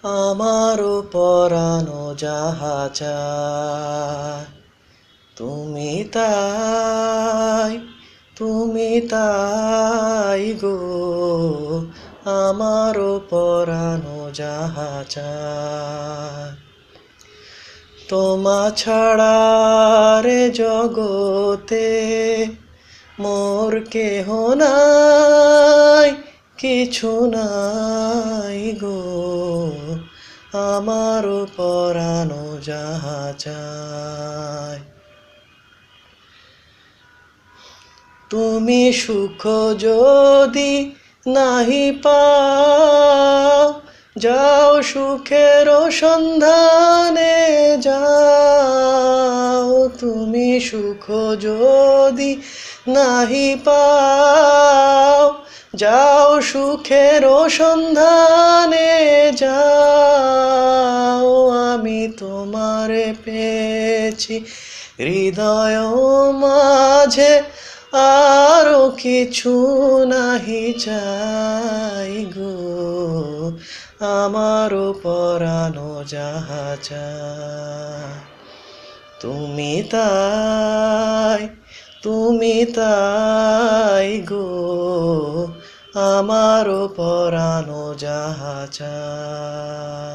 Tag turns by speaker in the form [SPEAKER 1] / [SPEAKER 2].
[SPEAKER 1] আমারও পরানো যাহা চায় তুমি তাই গো, আমারও পরানো যাহা চায়। তোমা ছাড়া রে জগতে মোর কেহ নাই, কিছু নাই গো, আমারও পরানো যাহা চায়। তুমি সুখ যদি নাহি পাও, যাও সুখের সন্ধানে যাও। তুমি সুখ যদি নাহি পাও, যাও সুখের সন্ধানে যাও। আমি তোমারে পেয়েছি হৃদয় মাঝে, আরো কিছু নাহি চাই গো, আমারও পরানো যাহা চায়। তুমি তাই গো, আমারও পরানো যাহা চায়।